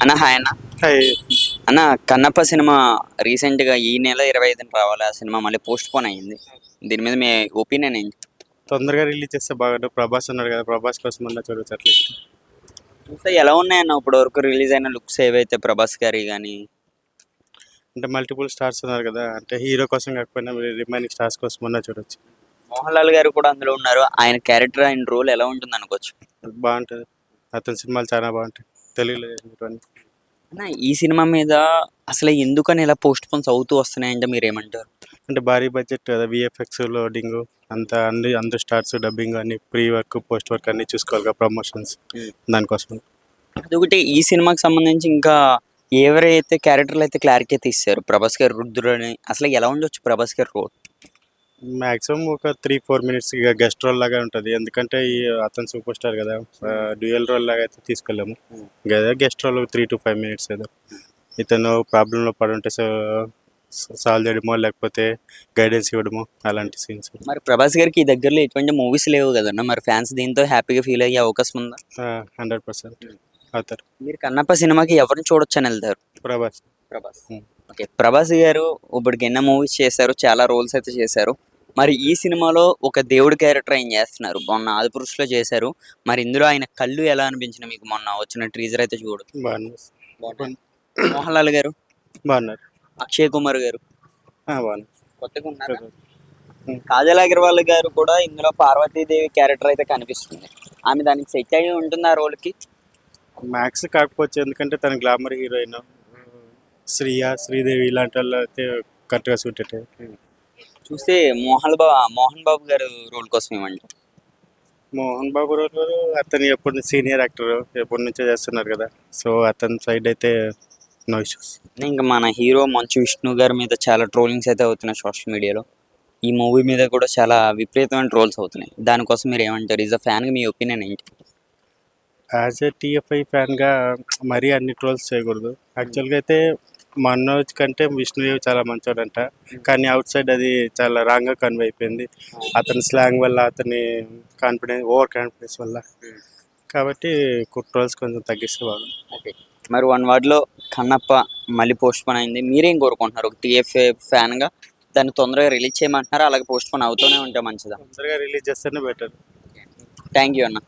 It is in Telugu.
అన్న హాయ్ అన్న. హాయ్. అన్న కన్నప్ప సినిమా రీసెంట్గా ఈ నెల 25న రావాలి, ఆ సినిమా మళ్ళీ పోస్ట్ పోన్ అయింది. దీని మీద మీ ఒపీనియన్ ఏంటి? తొందరగా రిలీజ్ చేస్తే బాగుంటుంది. ప్రభాస్ ఉన్నాడు కదా, ప్రభాస్ కోసం అన్నా చూడొచ్చు అట్లీస్ట్. చూస్తే ఎలా ఉన్నాయన్న ఇప్పుడు వరకు రిలీజ్ అయిన లుక్స్ ఏవైతే ప్రభాస్ గారి కానీ? అంటే మల్టిపుల్ స్టార్స్ ఉన్నారు కదా, అంటే హీరో కోసం కాకపోయినా రిమైనింగ్ స్టార్స్ కోసం అన్నా చూడొచ్చు. మోహన్ లాల్ గారు కూడా అందులో ఉన్నారు. ఆయన క్యారెక్టర్, ఆయన రోల్ ఎలా ఉంటుంది అనుకోవచ్చు? బాగుంటుంది. అతని సినిమాలు చాలా బాగుంటాయి తెలుగులో ఇవన్నీ. అన్న ఈ సినిమా మీద అసలు ఎందుకని ఇలా పోస్ట్ పోన్స్ అవుతూ వస్తున్నాయంటే మీరు ఏమంటారు? అంటే భారీ బడ్జెట్ కదా, విఎఫ్ఎక్స్ లోడింగ్ అంతా అందరు స్టార్స్ డబ్బింగ్ అన్ని ప్రీ వర్క్ పోస్ట్ వర్క్ అన్ని చూసుకోవాలి కదా, ప్రమోషన్స్ దానికోసం. అదొకటి. ఈ సినిమాకి సంబంధించి ఇంకా ఎవరైతే క్యారెక్టర్లు అయితే క్లారిటీ అయితే ఇస్తారు, ప్రభాస్ గారు రుద్రుడు అని, అసలు ఎలా ఉండొచ్చు ప్రభాస్ గారి రోల్? మ్యాక్సిమం ఒక 3-4 మినిట్స్ ఇక గెస్ట్ రోల్ లాగా ఉంటుంది, ఎందుకంటే ఈ అతను సూపర్ స్టార్ కదా, డ్యూయల్ రోల్ లాగా అయితే తీసుకెళ్ళాము. కదా గెస్ట్ రోల్ 3 to 5 మినిట్స్ ఏదో ఇతను ప్రాబ్లంలో పడి ఉంటే సాల్వ్ చేయడమో లేకపోతే గైడెన్స్ ఇవ్వడమో అలాంటి సీన్స్. మరి ప్రభాస్ గారికి ఈ దగ్గరలో ఎటువంటి మూవీస్ లేవు కదన్న, మరి ఫ్యాన్స్ దీంతో హ్యాపీగా ఫీల్ అయ్యే అవకాశం ఉందా? 100% అవుతారు. మీరు కన్నప్ప సినిమాకి ఎవరిని చూడొచ్చు అని వెళ్తారు? ప్రభాస్. ప్రభాస్. ఓకే, ప్రభాస్ గారు ఇప్పటికి ఎన్నో మూవీస్ చేశారు, చాలా రోల్స్ అయితే చేశారు. మరి ఈ సినిమాలో ఒక దేవుడి క్యారెక్టర్ ఆయన చేస్తున్నారు, మొన్న ఆదిపురుషులో చేశారు. మరి ఇందులో ఆయన కళ్ళు ఎలా అనిపించిన మీకు? మొన్న వచ్చిన ట్రీజర్ అయితే చూడొచ్చు. బాగున్నారు. మోహన్ లాల్ గారు, బాగున్నారు. అక్షయ్ కుమార్ గారు బాగున్నారు. కొత్తగా ఉన్నారు. కాజల్ అగర్వాల్ గారు కూడా ఇందులో పార్వతీదేవి క్యారెక్టర్ అయితే కనిపిస్తుంది. ఆమె దానికి సెట్ అయ్యి ఉంటుంది ఆ రోల్కి. మ్యాక్స్ కాకపోవచ్చు, ఎందుకంటే తన గ్లామర్ హీరోయిన్. శ్రీదేవి ఇలాంటి వాళ్ళు అయితే కరెక్ట్గా సూట్ అవుతాయి. చూస్తే మోహన్ బాబు గారు రోల్ కోసం ఏమండి? మోహన్ బాబు గారు అతను ఎప్పుడు సీనియర్ యాక్టర్, ఎప్పటి నుంచో చేస్తున్నారు కదా, సో అతని సైడ్ అయితే నో ఇష్యూస్. ఇంకా మన హీరో మంచు విష్ణు గారి మీద చాలా ట్రోలింగ్స్ అయితే అవుతున్నాయి సోషల్ మీడియాలో. ఈ మూవీ మీద కూడా చాలా విపరీతమైన ట్రోల్స్ అవుతున్నాయి. దానికోసం మీరు ఏమంటారు? ఈజ్ అ ఫ్యాన్గా మీ ఒపీనియన్ ఏంటి? యాజ్ ఏ టీఎఫ్ఐ ఫ్యాన్గా మరీ అన్ని ట్రోల్స్ చేయకూడదు. యాక్చువల్గా అయితే మనోజ్ కంటే విష్ణుదేవ్ చాలా మంచోడంట, కానీ అవుట్ సైడ్ అది చాలా రాంగ్గా కన్వే అయిపోయింది అతని స్లాంగ్ వల్ల, అతని ఓవర్ కాన్ఫిడెన్స్ వల్ల. కాబట్టి ట్రోల్స్ కొంచెం తగ్గిస్తే బాగుంది. ఓకే, మరి వన్ వర్డ్లో కన్నప్ప మళ్ళీ పోస్ట్ పోన్ అయింది. మీరేం కోరుకుంటున్నారు ఒక టీఎఫ్ఏ ఫ్యాన్గా? దాన్ని తొందరగా రిలీజ్ చేయమంటున్నారా, అలాగే పోస్ట్ పోన్ అవుతూనే ఉంటే మంచిదా? తొందరగా రిలీజ్ చేస్తేనే బెటర్. థ్యాంక్ యూ అన్న.